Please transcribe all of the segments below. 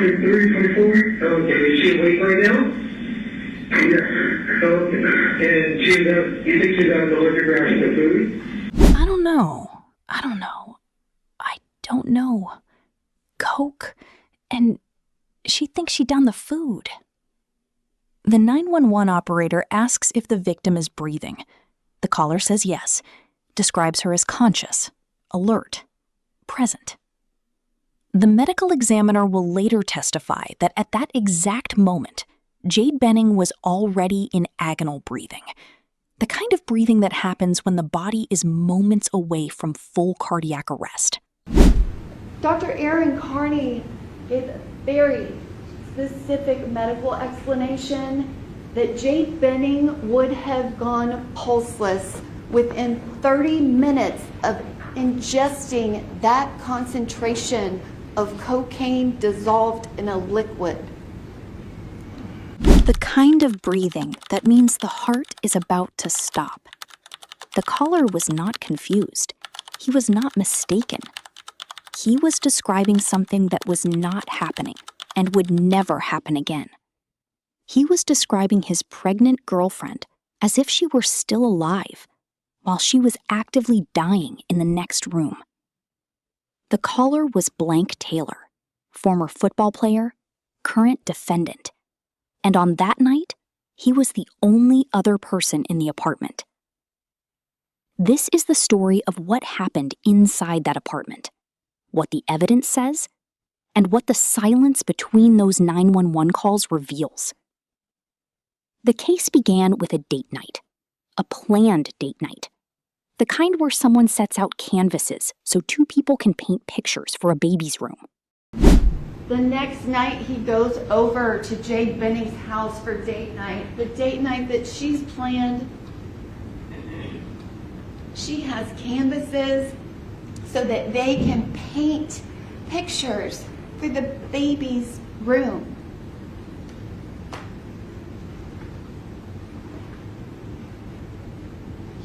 23, 24. Okay, is she awake right now? Yeah. Okay. And you think she's on the lithograph of the food? I don't know. I don't know. Coke, and she thinks she done the food. The 911 operator asks if the victim is breathing. The caller says yes, describes her as conscious, alert, present. The medical examiner will later testify that at that exact moment, Jade Benning was already in agonal breathing, the kind of breathing that happens when the body is moments away from full cardiac arrest. Dr. Aaron Carney gave a very specific medical explanation that Jade Benning would have gone pulseless within 30 minutes of ingesting that concentration of cocaine dissolved in a liquid. The kind of breathing that means the heart is about to stop. The caller was not confused. He was not mistaken. He was describing something that was not happening and would never happen again. He was describing his pregnant girlfriend as if she were still alive, while she was actively dying in the next room. The caller was Bla1 Taylor, former football player, current defendant, and on that night, he was the only other person in the apartment. This is the story of what happened inside that apartment, what the evidence says, and what the silence between those 911 calls reveals. The case began with a date night, a planned date night, the kind where someone sets out canvases so two people can paint pictures for a baby's room. The next night he goes over to Jade Benning's house for date night, the date night that she's planned. She has canvases so that they can paint pictures for the baby's room.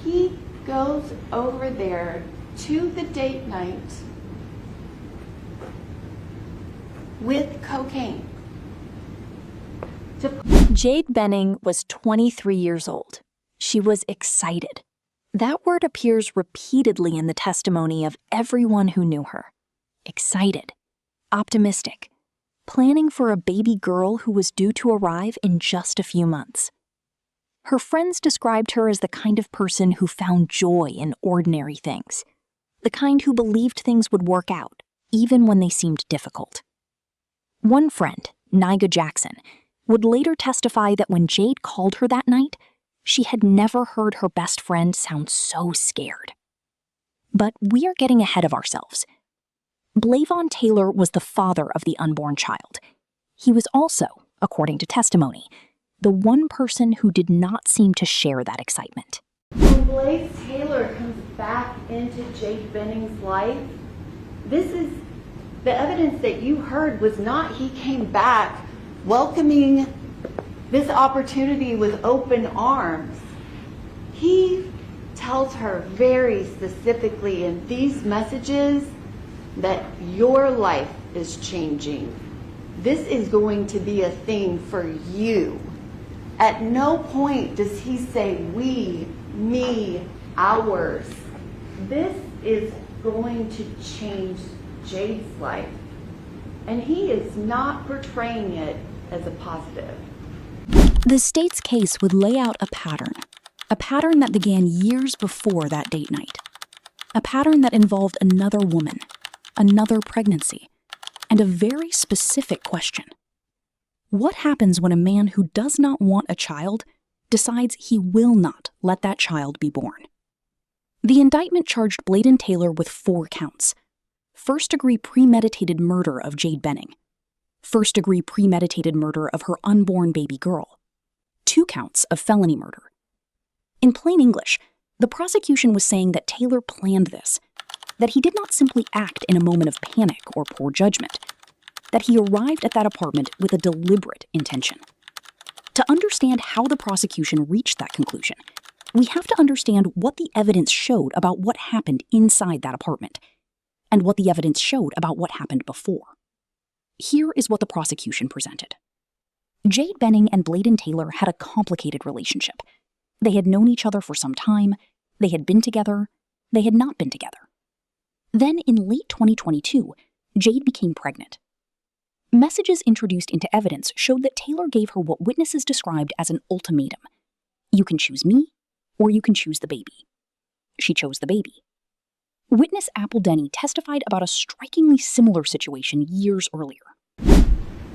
He goes over there to the date night with cocaine. Jade Benning was 23 years old. She was excited. That word appears repeatedly in the testimony of everyone who knew her. Excited, optimistic, planning for a baby girl who was due to arrive in just a few months. Her friends described her as the kind of person who found joy in ordinary things, the kind who believed things would work out, even when they seemed difficult. One friend, Niga Jackson, would later testify that when Jade called her that night, she had never heard her best friend sound so scared. But we are getting ahead of ourselves. Bla1 Taylor was the father of the unborn child. He was also, according to testimony, the one person who did not seem to share that excitement. When Bla1 Taylor comes back into Jade Benning's life, this is the evidence that you heard was not he came back welcoming this opportunity with open arms. He tells her very specifically in these messages that your life is changing. This is going to be a thing for you. At no point does he say we, me, ours. This is going to change Jade's life. And he is not portraying it as a positive. The state's case would lay out a pattern that began years before that date night, a pattern that involved another woman, another pregnancy, and a very specific question. What happens when a man who does not want a child decides he will not let that child be born? The indictment charged Bla1 Taylor with 4 counts. First-degree premeditated murder of Jade Benning, first-degree premeditated murder of her unborn baby girl, 2 counts of felony murder. In plain English, the prosecution was saying that Taylor planned this, that he did not simply act in a moment of panic or poor judgment, that he arrived at that apartment with a deliberate intention. To understand how the prosecution reached that conclusion, we have to understand what the evidence showed about what happened inside that apartment, and what the evidence showed about what happened before. Here is what the prosecution presented. Jade Benning and Bla1 Taylor had a complicated relationship. They had known each other for some time, they had been together, they had not been together. Then, in late 2022, Jade became pregnant. Messages introduced into evidence showed that Taylor gave her what witnesses described as an ultimatum. You can choose me, or you can choose the baby. She chose the baby. Witness Apple Denny testified about a strikingly similar situation years earlier.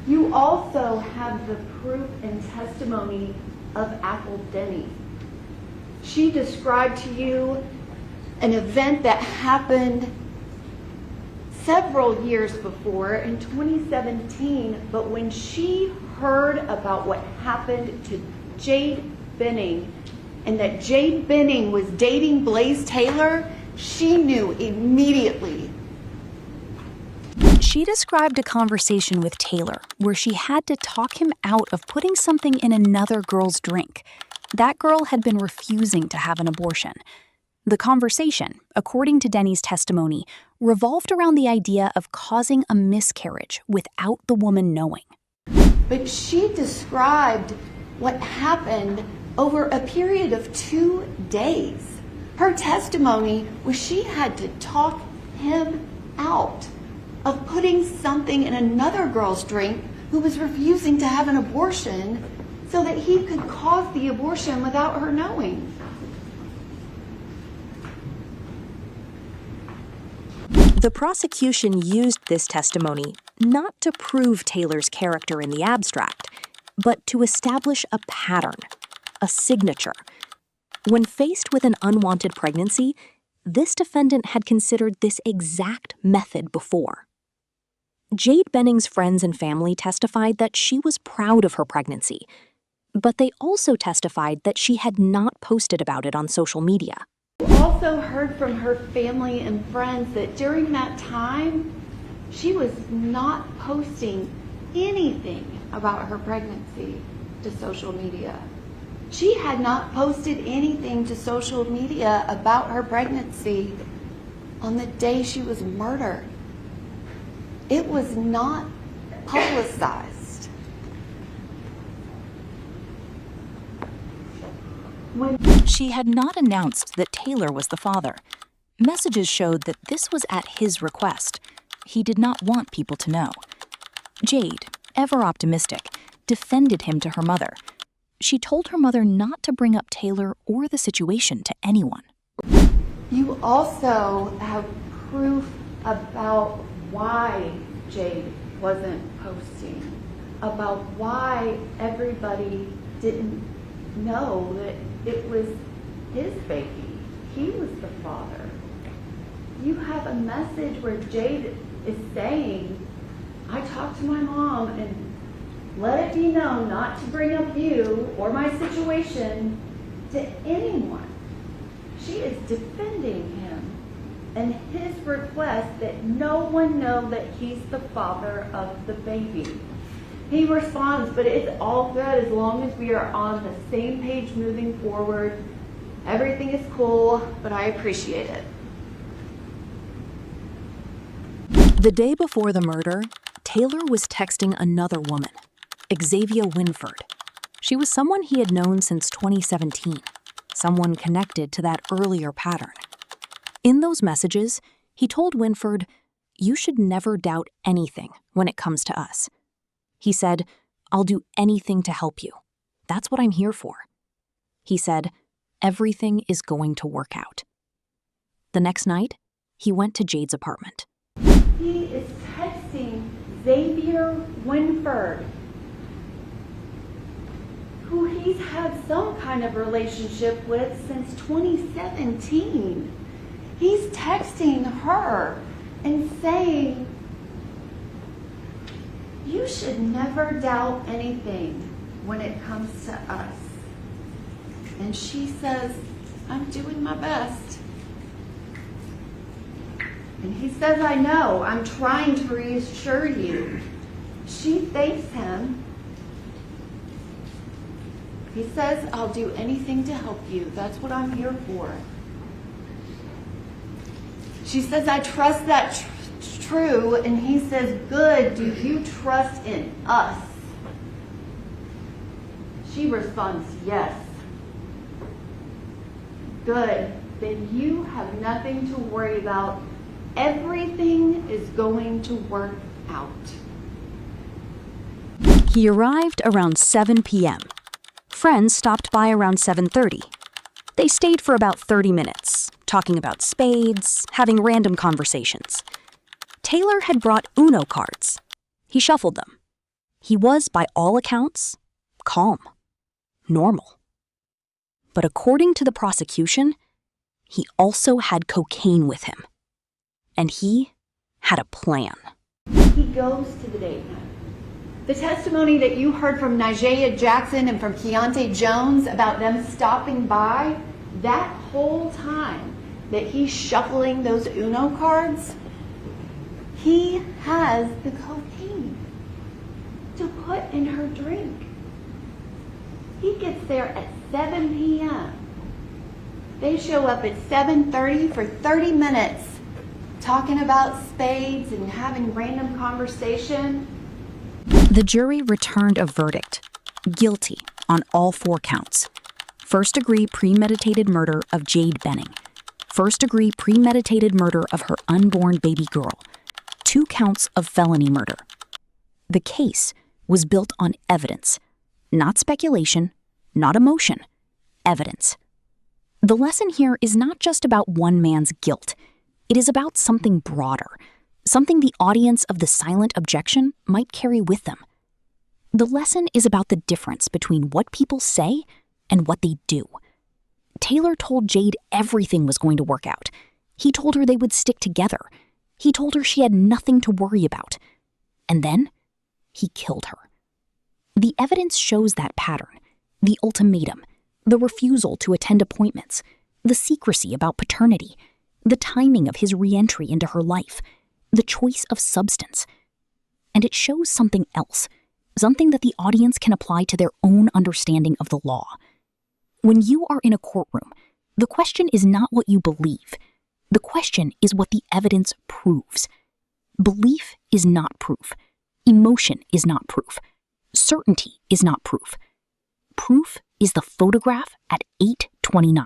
You also have the proof and testimony of Apple Denny. She described to you an event that happened several years before, in 2017, but when she heard about what happened to Jade Benning and that Jade Benning was dating Bla1 Taylor, she knew immediately. She described a conversation with Taylor where she had to talk him out of putting something in another girl's drink. That girl had been refusing to have an abortion. The conversation, according to Denny's testimony, revolved around the idea of causing a miscarriage without the woman knowing. But she described what happened over a period of 2 days. Her testimony was she had to talk him out of putting something in another girl's drink who was refusing to have an abortion so that he could cause the abortion without her knowing. The prosecution used this testimony not to prove Taylor's character in the abstract, but to establish a pattern, a signature. When faced with an unwanted pregnancy, this defendant had considered this exact method before. Jade Benning's friends and family testified that she was proud of her pregnancy, but they also testified that she had not posted about it on social media. We also heard from her family and friends that during that time, she was not posting anything about her pregnancy to social media. She had not posted anything to social media about her pregnancy on the day she was murdered. It was not publicized. She had not announced that Taylor was the father. Messages showed that this was at his request. He did not want people to know. Jade, ever optimistic, defended him to her mother. She told her mother not to bring up Taylor or the situation to anyone. You also have proof about why Jade wasn't posting, about why everybody didn't know that it was his baby. He was the father. You have a message where Jade is saying, I talked to my mom and let it be known not to bring up you or my situation to anyone. She is defending him and his request that no one know that he's the father of the baby. He responds, but it's all good as long as we are on the same page moving forward. Everything is cool, but I appreciate it. The day before the murder, Taylor was texting another woman, Xavier Winford. She was someone he had known since 2017, someone connected to that earlier pattern. In those messages, he told Winford, "You should never doubt anything when it comes to us." He said, "I'll do anything to help you. That's what I'm here for." He said, "Everything is going to work out." The next night, he went to Jade's apartment. He is texting Xavier Winford, who he's had some kind of relationship with since 2017. He's texting her and saying, you should never doubt anything when it comes to us. And she says, I'm doing my best. And he says, I know, I'm trying to reassure you. She thanks him. He says, I'll do anything to help you. That's what I'm here for. She says, I trust that true, and he says, good, do you trust in us? She responds, yes. Good, then you have nothing to worry about. Everything is going to work out. He arrived around 7 p.m. Friends stopped by around 7:30. They stayed for about 30 minutes, talking about spades, having random conversations. Taylor had brought Uno cards. He shuffled them. He was, by all accounts, calm, normal. But according to the prosecution, he also had cocaine with him. And he had a plan. He goes to the date night. The testimony that you heard from Nyjah Jackson and from Keontae Jones about them stopping by, that whole time that he's shuffling those Uno cards, he has the cocaine to put in her drink. He gets there at 7 p.m. They show up at 7:30 for 30 minutes talking about spades and having random conversation. The jury returned a verdict, guilty on all 4 counts. First-degree premeditated murder of Jade Benning. First-degree premeditated murder of her unborn baby girl. 2 counts of felony murder. The case was built on evidence, not speculation, not emotion, evidence. The lesson here is not just about one man's guilt. It is about something broader, something the audience of the silent objection might carry with them. The lesson is about the difference between what people say and what they do. Taylor told Jade everything was going to work out. He told her they would stick together. He told her she had nothing to worry about. And then he killed her. The evidence shows that pattern, the ultimatum, the refusal to attend appointments, the secrecy about paternity, the timing of his re-entry into her life, the choice of substance. And it shows something else, something that the audience can apply to their own understanding of the law. When you are in a courtroom, the question is not what you believe. The question is what the evidence proves. Belief is not proof. Emotion is not proof. Certainty is not proof. Proof is the photograph at 8:29.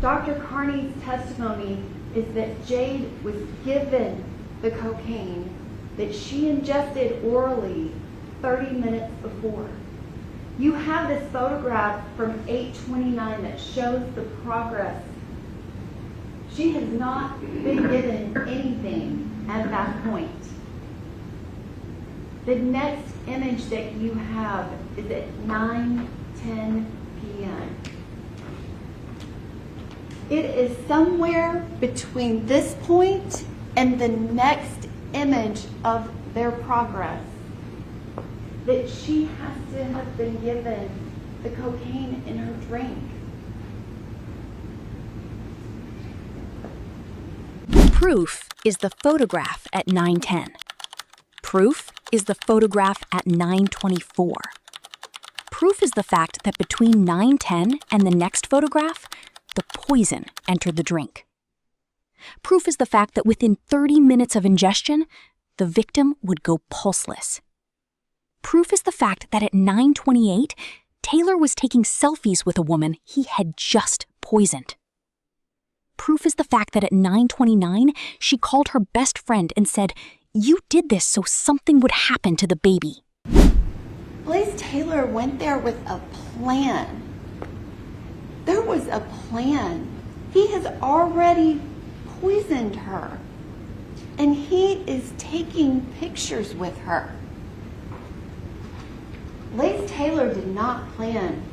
Dr. Carney's testimony is that Jade was given the cocaine that she ingested orally 30 minutes before. You have this photograph from 8:29 that shows the progress. She has not been given anything at that point. The next image that you have is at 9:10 p.m. It is somewhere between this point and the next image of their progress that she has to have been given the cocaine in her drink. Proof is the photograph at 9:10. Proof is the photograph at 9:24. Proof is the fact that between 9:10 and the next photograph, the poison entered the drink. Proof is the fact that within 30 minutes of ingestion, the victim would go pulseless. Proof is the fact that at 9:28, Taylor was taking selfies with a woman he had just poisoned. Proof is the fact that at 9:29, she called her best friend and said, "You did this so something would happen to the baby." Blaze Taylor went there with a plan. There was a plan. He has already poisoned her, and he is taking pictures with her. Blaze Taylor did not plan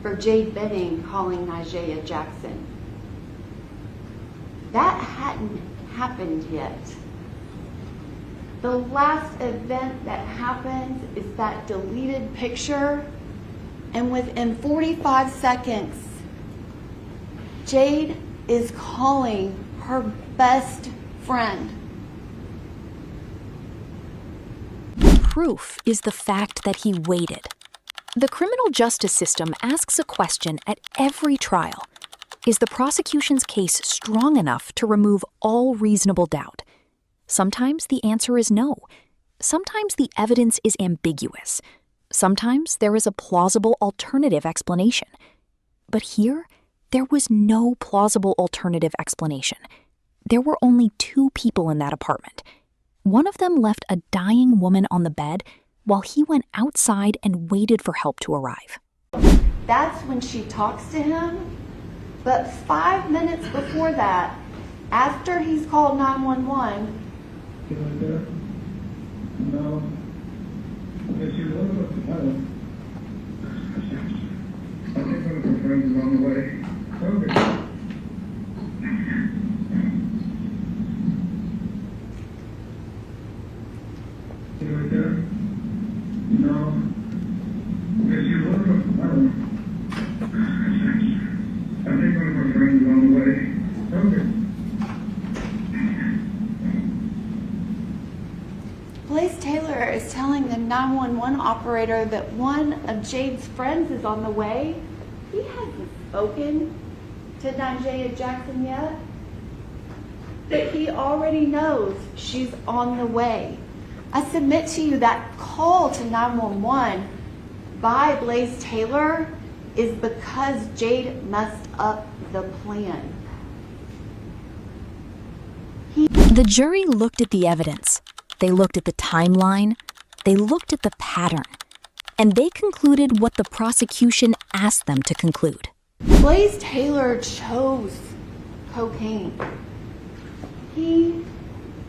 for Jade Benning calling Nyjah Jackson. That hadn't happened yet. The last event that happens is that deleted picture, and within 45 seconds, Jade is calling her best friend. Proof is the fact that he waited. The criminal justice system asks a question at every trial. Is the prosecution's case strong enough to remove all reasonable doubt? Sometimes the answer is no. Sometimes the evidence is ambiguous. Sometimes there is a plausible alternative explanation. But here, there was no plausible alternative explanation. There were only 2 people in that apartment. One of them left a dying woman on the bed while he went outside and waited for help to arrive. That's when she talks to him. But 5 minutes before that, after he's called 911, You like that? No. Yes, you love it tomorrow. I think one of her friends is on the way. Okay. You like that? No. Yes, you love it tomorrow. I think one of her friends is on the way. Okay. Bla1 Taylor is telling the 911 operator that one of Jade's friends is on the way. He hasn't spoken to Jade Jackson yet, but he already knows she's on the way. I submit to you that call to 911 by Bla1 Taylor is because Jade messed up the plan. The jury looked at the evidence. They looked at the timeline. They looked at the pattern. And they concluded what the prosecution asked them to conclude. Bla1 Taylor chose cocaine. He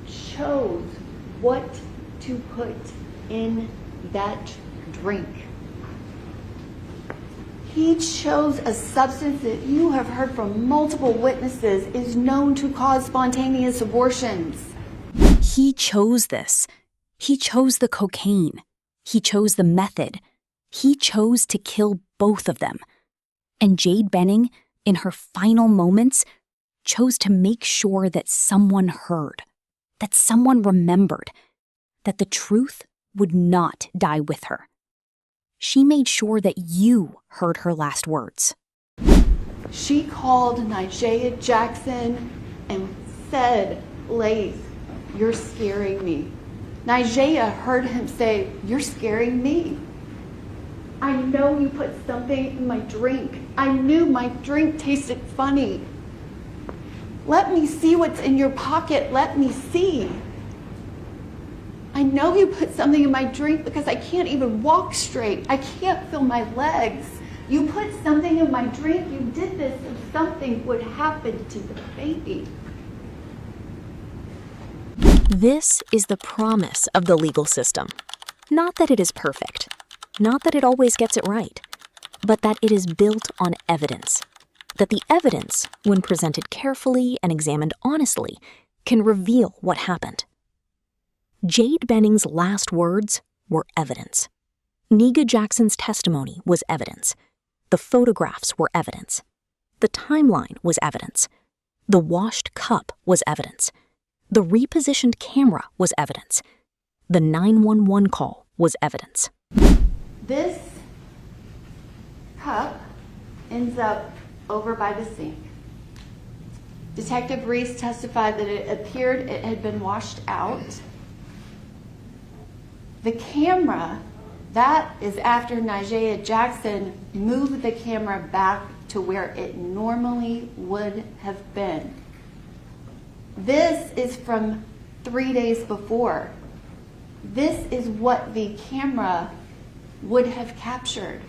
chose what to put in that drink. He chose a substance that you have heard from multiple witnesses is known to cause spontaneous abortions. He chose this. He chose the cocaine. He chose the method. He chose to kill both of them. And Jade Benning, in her final moments, chose to make sure that someone heard, that someone remembered, that the truth would not die with her. She made sure that you heard her last words. She called Jade Jackson and said, "Lace, you're scaring me." Nigella heard him say, "You're scaring me. I know you put something in my drink. I knew my drink tasted funny. Let me see what's in your pocket. Let me see. I know you put something in my drink because I can't even walk straight. I can't feel my legs. You put something in my drink. You did this so something would happen to the baby." This is the promise of the legal system. Not that it is perfect, not that it always gets it right, but that it is built on evidence. That the evidence, when presented carefully and examined honestly, can reveal what happened. Jade Benning's last words were evidence. Nigella Jackson's testimony was evidence. The photographs were evidence. The timeline was evidence. The washed cup was evidence. The repositioned camera was evidence. The 911 call was evidence. This cup ends up over by the sink. Detective Reese testified that it appeared it had been washed out. The camera, that is after Nigella Jackson moved the camera back to where it normally would have been. This is from 3 days before. This is what the camera would have captured.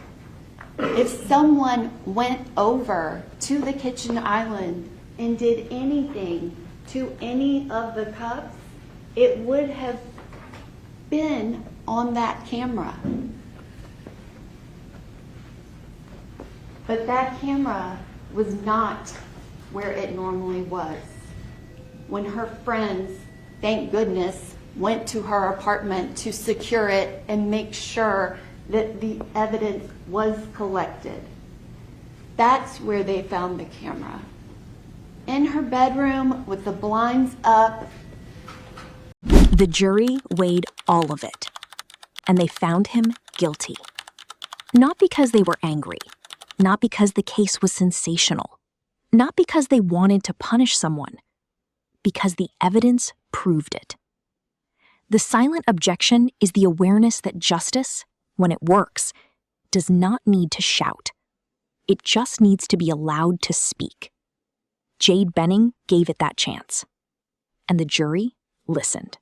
If someone went over to the kitchen island and did anything to any of the cups, it would have been on that camera. But that camera was not where it normally was. When her friends, thank goodness, went to her apartment to secure it and make sure that the evidence was collected. That's where they found the camera. In her bedroom with the blinds up. The jury weighed all of it, and they found him guilty. Not because they were angry, not because the case was sensational, not because they wanted to punish someone, because the evidence proved it. The silent objection is the awareness that justice, when it works, does not need to shout. It just needs to be allowed to speak. Jade Benning gave it that chance. And the jury listened.